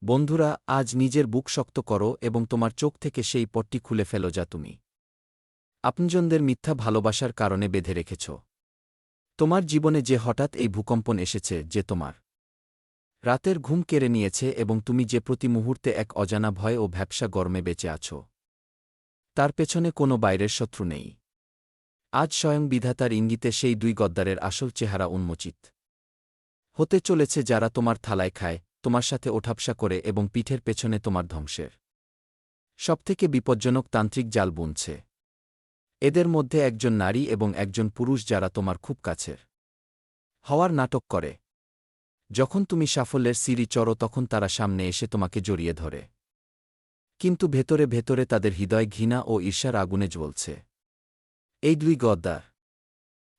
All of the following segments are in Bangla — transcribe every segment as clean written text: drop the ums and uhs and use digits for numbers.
বন্ধুরা, আজ নিজের বুক শক্ত করো এবং তোমার চোখ থেকে সেই পট্টি খুলে ফেলো যা তুমি আপনজনদের মিথ্যা ভালোবাসার কারণে বেঁধে রেখেছ। তোমার জীবনে যে হঠাৎ এই ভূকম্পন এসেছে, যে তোমার রাতের ঘুম কেড়ে নিয়েছে এবং তুমি যে প্রতি মুহূর্তে এক অজানা ভয় ও ভ্যাপসা গরমে বেঁচে আছো, তার পেছনে কোনো বাইরের শত্রু নেই। আজ স্বয়ং বিধাতার ইঙ্গিতে সেই দুই গদ্দারের আসল চেহারা উন্মোচিত হতে চলেছে, যারা তোমার থালায় খায়, তোমার সাথে ওঠাপসা করে এবং পিঠের পেছনে তোমার ধ্বংসের সবথেকে বিপজ্জনক তান্ত্রিক জাল বুনছে। এদের মধ্যে একজন নারী এবং একজন পুরুষ, যারা তোমার খুব কাছের হওয়ার নাটক করে। যখন তুমি সাফল্যের সিঁড়ি চড়ো, তখন তারা সামনে এসে তোমাকে জড়িয়ে ধরে, কিন্তু ভেতরে ভেতরে তাদের হৃদয় ঘৃণা ও ঈর্ষার আগুনে জ্বলছে। এই দুই গদ্দার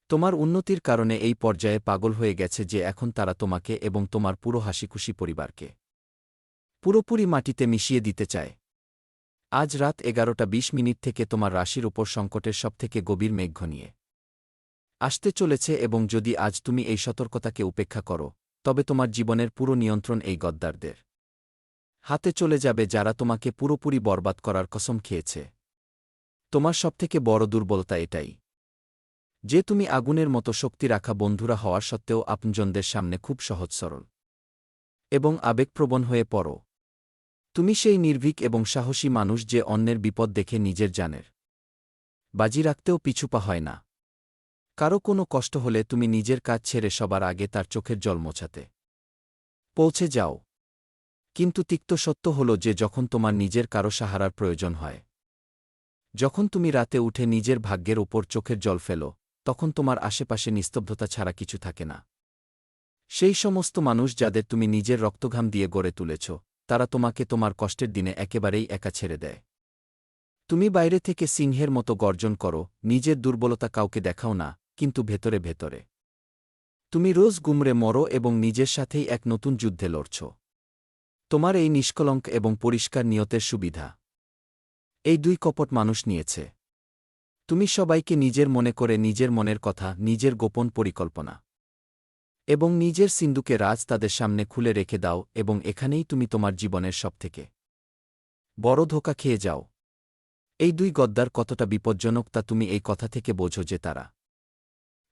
তোমার উন্নতির কারণে এই পর্যায়ে পাগল হয়ে গেছে যে এখন তারা তোমাকে এবং তোমার পুরো হাসিখুশি পরিবারকে পুরোপুরি মাটিতে মিশিয়ে দিতে চায়। আজ রাত 11:20 থেকে তোমার রাশির উপর সংকটের সবথেকে গভীর মেঘ ঘনিয়ে আসতে চলেছে, এবং যদি আজ তুমি এই সতর্কতাকে উপেক্ষা করো, তবে তোমার জীবনের পুরো নিয়ন্ত্রণ এই গদ্দারদের হাতে চলে যাবে, যারা তোমাকে পুরোপুরি বরবাদ করার কসম খেয়েছে। তোমার সবথেকে বড় দুর্বলতা এটাই যে তুমি আগুনের মতো শক্তি রাখা বন্ধুরা হওয়ার সত্ত্বেও আপনজনদের সামনে খুব সহজ সরল এবং আবেগপ্রবণ হয়ে পড়ো। তুমি সেই নির্ভীক এবং সাহসী মানুষ যে অন্যের বিপদ দেখে নিজের জানের বাজি রাখতেও পিছুপা হয় না। কারো কোনো কষ্ট হলে তুমি নিজের কাজ ছেড়ে সবার আগে তার চোখের জল মোছাতে পৌঁছে যাও। কিন্তু তিক্ত সত্য হল যে যখন তোমার নিজের কারো সাহারার প্রয়োজন হয়, যখন তুমি রাতে উঠে নিজের ভাগ্যের ওপর চোখের জল ফেলো, তখন তোমার আশেপাশে নিস্তব্ধতা ছাড়া কিছু থাকে না। সেই সমস্ত মানুষ যাদের তুমি নিজের রক্তঘাম দিয়ে গড়ে তুলেছ, তারা তোমাকে তোমার কষ্টের দিনে একেবারেই একা ছেড়ে দেয়। তুমি বাইরে থেকে সিংহের মতো গর্জন করো, নিজের দুর্বলতা কাউকে দেখাও না, কিন্তু ভেতরে ভেতরে তুমি রোজ গুমরে মরো এবং নিজের সাথেই এক নতুন যুদ্ধে লড়ছ। তোমার এই নিষ্কলঙ্ক এবং পরিষ্কার নিয়তের সুবিধা এই দুই কপট মানুষ নিয়েছে। তুমি সবাইকে নিজের মনে করে নিজের মনের কথা, নিজের গোপন পরিকল্পনা এবং নিজের সিন্দুকে রাজ তাদের সামনে খুলে রেখে দাও, এবং এখানেই তুমি তোমার জীবনের সবথেকে বড় ধোঁকা খেয়ে যাও। এই দুই গদ্দার কতটা বিপজ্জনক তা তুমি এই কথা থেকে বোঝো যে তারা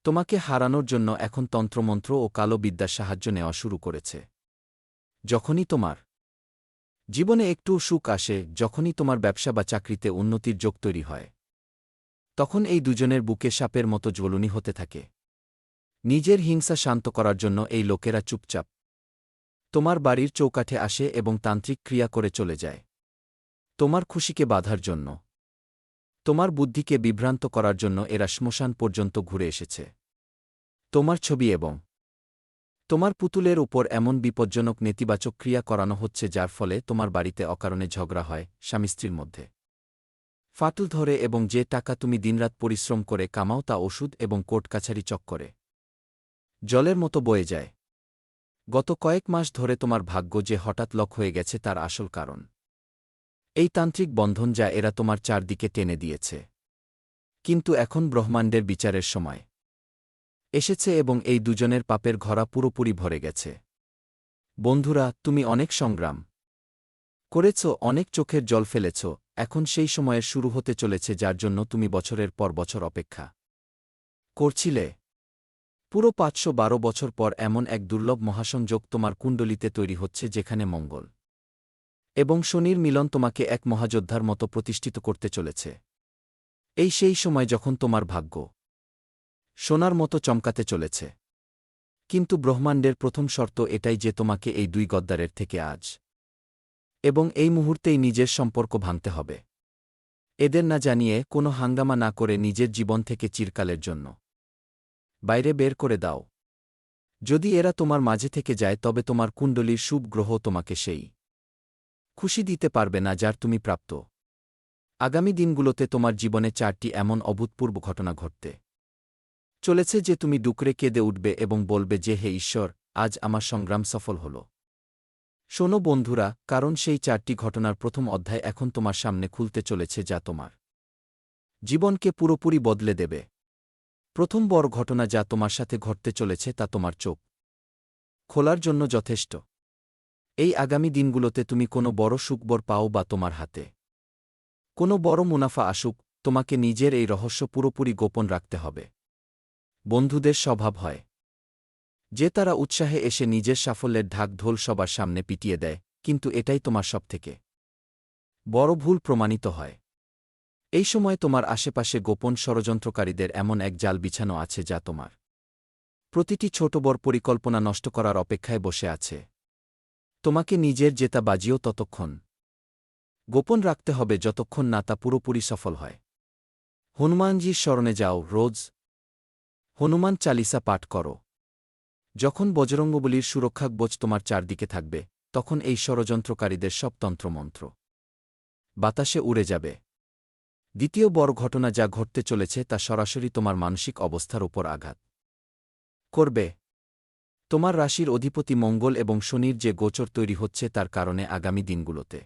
তোমাকে হারানোর জন্য এখন তন্ত্রমন্ত্র ও কালো বিদ্যার সাহায্য নেওয়া শুরু করেছে। যখনই তোমার জীবনে একটু সুখ আসে, যখনই তোমার ব্যবসা বা চাকরিতে উন্নতির যোগ তৈরি হয়, তখন এই দুজনের বুকে সাপের মতো জ্বলুনি হতে থাকে। নিজের হিংসা শান্ত করার জন্য এই লোকেরা চুপচাপ তোমার বাড়ির চৌকাঠে আসে এবং তান্ত্রিক ক্রিয়া করে চলে যায়। তোমার খুশিকে বাধার জন্য, তোমার বুদ্ধিকে বিভ্রান্ত করার জন্য এরা শ্মশান পর্যন্ত ঘুরে এসেছে। তোমার ছবি এবং তোমার পুতুলের উপর এমন বিপজ্জনক নেতিবাচক ক্রিয়া করানো হচ্ছে, যার ফলে তোমার বাড়িতে অকারণে ঝগড়া হয়, স্বামী স্ত্রীর মধ্যে ফাটল ধরে, এবং যে টাকা তুমি দিনরাত পরিশ্রম করে কামাও তা ওষুধ এবং কোর্ট কাছারি চক্করে জলের মতো বয়ে যায়। গত কয়েক মাস ধরে তোমার ভাগ্য যে হঠাৎ লক হয়ে গেছে, তার আসল কারণ এই তান্ত্রিক বন্ধন যা এরা তোমার চারদিকে টেনে দিয়েছে। কিন্তু এখন ব্রহ্মাণ্ডের বিচারের সময় এসেছে এবং এই দুজনের পাপের ঘরা পুরোপুরি ভরে গেছে। বন্ধুরা, তুমি অনেক সংগ্রাম করেছ, অনেক চোখের জল ফেলেছ। এখন সেই সময়ের শুরু হতে চলেছে যার জন্য তুমি বছরের পর বছর অপেক্ষা করছিলে। পুরো 512 বছর পর এমন এক দুর্লভ মহাসংযোগ তোমার কুণ্ডলিতে তৈরি হচ্ছে, যেখানে মঙ্গল এবং শনির মিলন তোমাকে এক মহাযোদ্ধার মতো প্রতিষ্ঠিত করতে চলেছে। এই সেই সময় যখন তোমার ভাগ্য সোনার মতো চমকাতে চলেছে। কিন্তু ব্রহ্মাণ্ডের প্রথম শর্ত এটাই যে তোমাকে এই দুই গদ্দারের থেকে আজ এবং এই মুহূর্তেই নিজের সম্পর্ক ভাঙতে হবে। এদের না জানিয়ে, কোনো হাঙ্গামা না করে নিজের জীবন থেকে চিরকালের জন্য বাইরে বের করে দাও। যদি এরা তোমার মাঝে থেকে যায়, তবে তোমার কুণ্ডলীর শুভ গ্রহ তোমাকে সেই খুশি দিতে পারবে না যার তুমি প্রাপ্ত। আগামী দিনগুলোতে তোমার জীবনে 4টি এমন অভূতপূর্ব ঘটনা ঘটতে চলেছে যে তুমি ডুকরে কেঁদে উঠবে এবং বলবে যে, হে ঈশ্বর, আজ আমার সংগ্রাম সফল হল। শোনো বন্ধুরা, কারণ সেই 4টি ঘটনার প্রথম অধ্যায় এখন তোমার সামনে খুলতে চলেছে, যা তোমার জীবনকে পুরোপুরি বদলে দেবে। প্রথম বড় ঘটনা যা তোমার সাথে ঘটতে চলেছে তা তোমার চোখ খোলার জন্য যথেষ্ট। এই আগামী দিনগুলোতে তুমি কোনো বড় সুখবর পাও বা তোমার হাতে কোনো বড় মুনাফা আসুক, তোমাকে নিজের এই রহস্য পুরোপুরি গোপন রাখতে হবে। বন্ধুদের স্বভাব হয় যে তারা উৎসাহে এসে নিজের সাফল্যের ঢাক ঢোল সবার সামনে পিটিয়ে দেয়, কিন্তু এটাই তোমার সবথেকে বড় ভুল প্রমাণিত হয়। এই সময় তোমার আশেপাশে গোপন ষড়যন্ত্রকারীদের এমন এক জাল বিছানো আছে যা তোমার প্রতিটি ছোট বড় পরিকল্পনা নষ্ট করার অপেক্ষায় বসে আছে। তোমাকে নিজের জেতা বাজিও ততক্ষণ গোপন রাখতে হবে যতক্ষণ না তা পুরোপুরি সফল হয়। হনুমানজির স্মরণে যাও রোজ। হনুমান চালিসা পাঠ করো। যখন বজরঙ্গবলীর সুরক্ষাকবচ তোমার চারদিকে থাকবে, তখন এই ষড়যন্ত্রকারীদের সব তন্ত্রমন্ত্র বাতাসে উড়ে যাবে। দ্বিতীয় বড় ঘটনা যা ঘটতে চলেছে তা সরাসরি তোমার মানসিক অবস্থার উপর আঘাত করবে। তোমার রাশির অধিপতি মঙ্গল এবং শনির যে গোচর তৈরি হচ্ছে তার কারণে আগামী দিনগুলোতে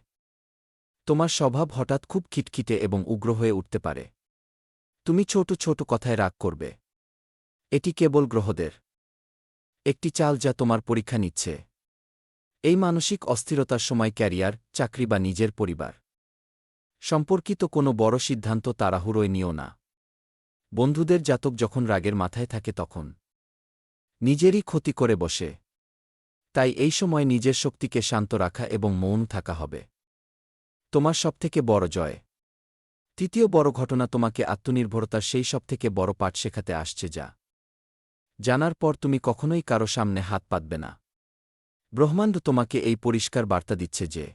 তোমার স্বভাব হঠাৎ খুব খিটখিটে এবং উগ্র হয়ে উঠতে পারে। তুমি ছোট ছোট কথায় রাগ করবে। এটি কেবল গ্রহদের একটি চাল যা তোমার পরীক্ষা নিচ্ছে। এই মানসিক অস্থিরতার সময় ক্যারিয়ার, চাকরি বা নিজের পরিবার সম্পর্কিত কোনো বড় সিদ্ধান্ত তাড়াহুড়োয় নিও না। বন্ধুদের জাতক যখন রাগের মাথায় থাকে তখন নিজেরই ক্ষতি করে বসে। তাই এই সময় নিজের শক্তিকে শান্ত রাখা এবং মৌন থাকা হবে তোমার সবথেকে বড় জয়। তৃতীয় বড় ঘটনা তোমাকে আত্মনির্ভরতার সেই সবথেকে বড় পাঠ শেখাতে আসছে যা জানার পর তুমি কখনোই কারো সামনে হাত পাতবে না। ব্রহ্মাণ্ড তোমাকে এই পরিষ্কার বার্তা দিচ্ছে যে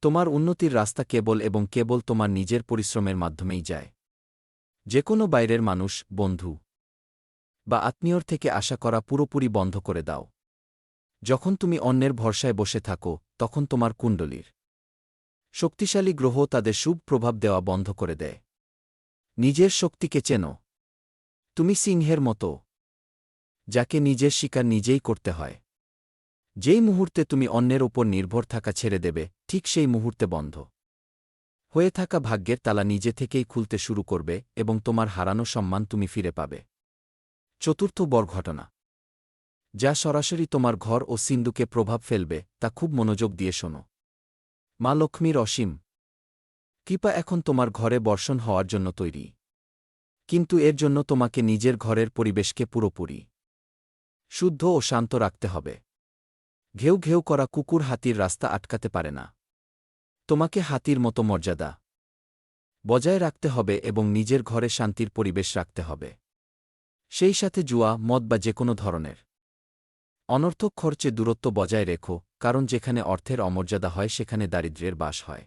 তোমার উন্নতির রাস্তা কেবল এবং কেবল তোমার নিজের পরিশ্রমের মাধ্যমেই যায়। যে কোনো বাইরের মানুষ, বন্ধু বা আত্মীয়র থেকে আশা করা পুরোপুরি বন্ধ করে দাও। যখন তুমি অন্যের ভরসায় বসে থাকো, তখন তোমার কুণ্ডলীর শক্তিশালী গ্রহ তাদের শুভ প্রভাব দেওয়া বন্ধ করে দেয়। নিজের শক্তিকে চেনো। তুমি সিংহের মতো, যাকে নিজের শিকার নিজেই করতে হয়। যেই মুহূর্তে তুমি অন্যের ওপর নির্ভর থাকা ছেড়ে দেবে, ঠিক সেই মুহূর্তে বন্ধ হয়ে থাকা ভাগ্যের তালা নিজে থেকেই খুলতে শুরু করবে এবং তোমার হারানো সম্মান তুমি ফিরে পাবে। চতুর্থ বড় ঘটনা যা সরাসরি তোমার ঘর ও সিন্ধুকে প্রভাব ফেলবে, তা খুব মনোযোগ দিয়ে শোনো। মা লক্ষ্মীর অসীম কৃপা এখন তোমার ঘরে বর্ষণ হওয়ার জন্য তৈরি। কিন্তু এর জন্য তোমাকে নিজের ঘরের পরিবেশকে পুরোপুরি শুদ্ধ ও শান্ত রাখতে হবে। ঘেউ ঘেউ করা কুকুর হাতির রাস্তা আটকাতে পারে না। তোমাকে হাতির মতো মর্যাদা বজায় রাখতে হবে এবং নিজের ঘরে শান্তির পরিবেশ রাখতে হবে। সেই সাথে জুয়া, মদ বা যে কোনো ধরনের অনর্থক খরচে দূরত্ব বজায় রেখো, কারণ যেখানে অর্থের অমর্যাদা হয় সেখানে দারিদ্র্যের বাস হয়।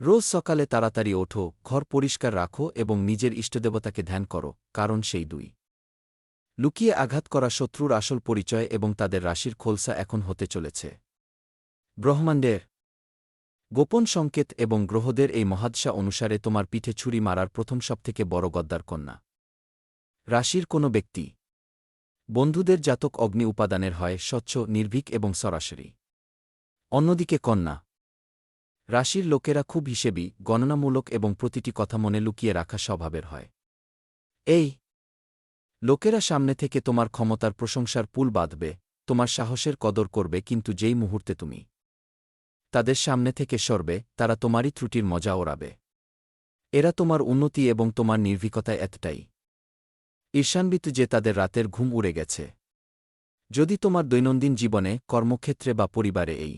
রোজ সকালে তাড়াতাড়ি ওঠো, ঘর পরিষ্কার রাখো এবং নিজের ইষ্টদেবতাকে ধ্যান করো, কারণ সেই দুই লুকিয়ে আঘাত করা শত্রুর আসল পরিচয় এবং তাদের রাশির খোলসা এখন হতে চলেছে। ব্রহ্মাণ্ডের গোপন সংকেত এবং গ্রহদের এই মহাদশা অনুসারে তোমার পিঠে ছুরি মারার প্রথম সবথেকে বড় গদ্দার কন্যা রাশির কোনো ব্যক্তি। বন্ধুদের জাতক অগ্নি উপাদানের হয়, স্বচ্ছ, নির্ভীক এবং সরাসরি। অন্যদিকে কন্যা রাশির লোকেরা খুব হিসেবি, গণনামূলক এবং প্রতিটি কথা মনে লুকিয়ে রাখা স্বভাবের হয়। এই লোকেরা সামনে থেকে তোমার ক্ষমতার প্রশংসার পুল বাঁধবে, তোমার সাহসের কদর করবে, কিন্তু যেই মুহূর্তে তুমি তাদের সামনে থেকে সরবে, তারা তোমারই ত্রুটির মজা ওড়াবে। এরা তোমার উন্নতি এবং তোমার নির্ভীকতায় এতটাই ঈর্ষান্বিত যে তাদের রাতের ঘুম উড়ে গেছে। যদি তোমার দৈনন্দিন জীবনে, কর্মক্ষেত্রে বা পরিবারে এই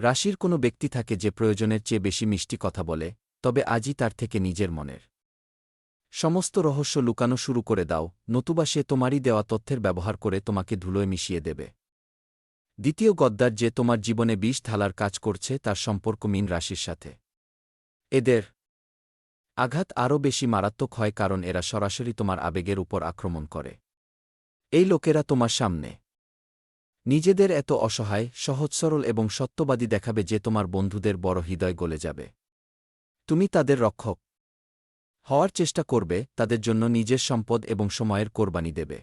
রাশির কোনো ব্যক্তি থাকে যে প্রয়োজনের চেয়ে বেশি মিষ্টি কথা বলে, তবে আজই তার থেকে নিজের মনের সমস্ত রহস্য লুকানো শুরু করে দাও, নতুবা সে তোমারই দেওয়া তথ্যের ব্যবহার করে তোমাকে ধুলোয় মিশিয়ে দেবে। দ্বিতীয় গদ্দার যে তোমার জীবনে বিষ ঢালার কাজ করছে তার সম্পর্ক মীন রাশির সাথে। এদের আঘাত আরও বেশি মারাত্মক হয় কারণ এরা সরাসরি তোমার আবেগের উপর আক্রমণ করে। এই লোকেরা তোমার সামনে নিজেদের এত অসহায়, সহজ সরল এবং সত্যবাদী দেখাবে যে তোমার বন্ধুদের বড় হৃদয় গলে যাবে। তুমি তাদের রক্ষক হওয়ার চেষ্টা করবে, তাদের জন্য নিজের সম্পদ এবং সময়ের কোরবানি দেবে।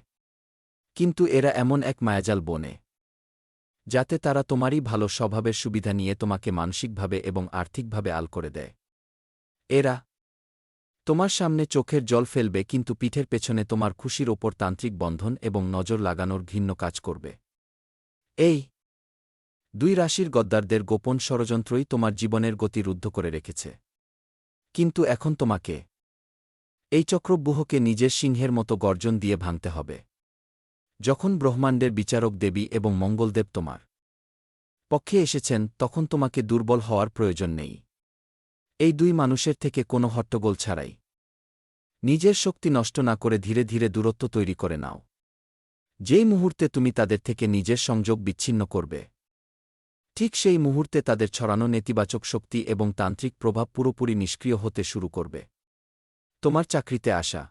কিন্তু এরা এমন এক মায়াজাল বনে যাতে তারা তোমারই ভালো স্বভাবের সুবিধা নিয়ে তোমাকে মানসিকভাবে এবং আর্থিকভাবে আল করে দেয়। এরা তোমার সামনে চোখের জল ফেলবে, কিন্তু পিঠের পেছনে তোমার খুশির ওপর তান্ত্রিক বন্ধন এবং নজর লাগানোর ঘৃণ্য কাজ করবে। এই দুই রাশির গদ্দারদের গোপন ষড়যন্ত্রই তোমার জীবনের গতি রুদ্ধ করে রেখেছে। কিন্তু এখন তোমাকে এই চক্রব্যূহকে নিজের সিংহের মতো গর্জন দিয়ে ভাঙতে হবে। যখন ব্রহ্মাণ্ডের বিচারক দেবী এবং মঙ্গলদেব তোমার পক্ষে এসেছেন, তখন তোমাকে দুর্বল হওয়ার প্রয়োজন নেই। এই দুই মানুষের থেকে কোনো হট্টগোল ছাড়াই নিজের শক্তি নষ্ট না করে ধীরে ধীরে দূরত্ব তৈরি করে নাও। যেই মুহূর্তে তুমি তাদের থেকে নিজের সংযোগ বিচ্ছিন্ন করবে, ঠিক সেই মুহূর্তে তাদের ছড়ানো নেতিবাচক শক্তি এবং তান্ত্রিক প্রভাব পুরোপুরি নিষ্ক্রিয় হতে শুরু করবে। তোমার চাকরিতে আসা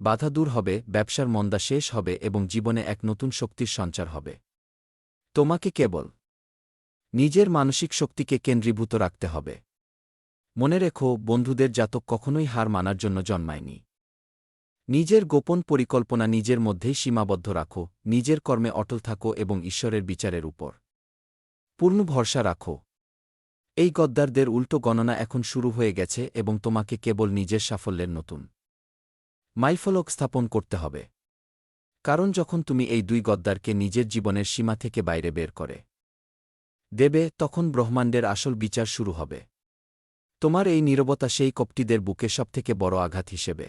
বাধা দূর হবে, ব্যবসার মন্দা শেষ হবে এবং জীবনে এক নতুন শক্তির সঞ্চার হবে। তোমাকে কেবল নিজের মানসিক শক্তিকে কেন্দ্রীভূত রাখতে হবে। মনে রেখো, বন্ধুদের জাতক কখনোই হার মানার জন্য জন্মায়নি। নিজের গোপন পরিকল্পনা নিজের মধ্যেই সীমাবদ্ধ রাখো, নিজের কর্মে অটল থাকো এবং ঈশ্বরের বিচারের উপর পূর্ণ ভরসা রাখো। এই গদ্দারদের উল্টো গণনা এখন শুরু হয়ে গেছে এবং তোমাকে কেবল নিজের সাফল্যের নতুন মাইলফলক স্থাপন করতে হবে। কারণ যখন তুমি এই দুই গদ্দারকে নিজের জীবনের সীমা থেকে বাইরে বের করে দেবে, তখন ব্রহ্মাণ্ডের আসল বিচার শুরু হবে। তোমার এই নীরবতা সেই কপটিদের বুকে সবথেকে বড় আঘাত হিসেবে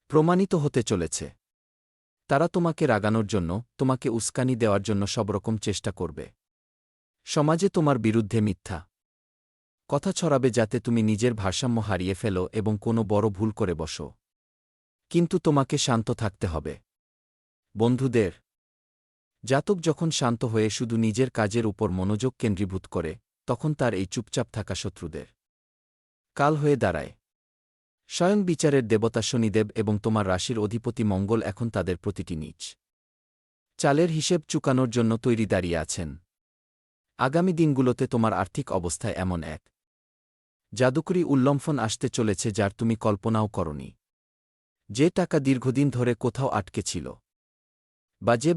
প্রমাণিত হতে চলেছে। তারা তোমাকে রাগানোর জন্য, তোমাকে উস্কানি দেওয়ার জন্য সবরকম চেষ্টা করবে। সমাজে তোমার বিরুদ্ধে মিথ্যা কথা ছড়াবে যাতে তুমি নিজের ভারসাম্য হারিয়ে ফেলো এবং কোনো বড় ভুল করে বসো। কিন্তু তোমাকে শান্ত থাকতে হবে। বন্ধুদের জাতক যখন শান্ত হয়ে শুধু নিজের কাজের উপর মনোযোগ কেন্দ্রীভূত করে, তখন তার এই চুপচাপ থাকা শত্রুদের কাল হয়ে দাঁড়ায়। স্বয়ং বিচারের দেবতা শনিদেব এবং তোমার রাশির অধিপতি মঙ্গল এখন তাদের প্রতিটি নিজ চালের হিসেব চুকানোর জন্য তৈরি দাঁড়িয়ে আছেন। আগামী দিনগুলোতে তোমার আর্থিক অবস্থায় এমন এক জাদুকরী উল্লম্ফন আসতে চলেছে যার তুমি কল্পনাও করনি। যে টাকা দীর্ঘদিন ধরে কোথাও আটকে ছিল বা যে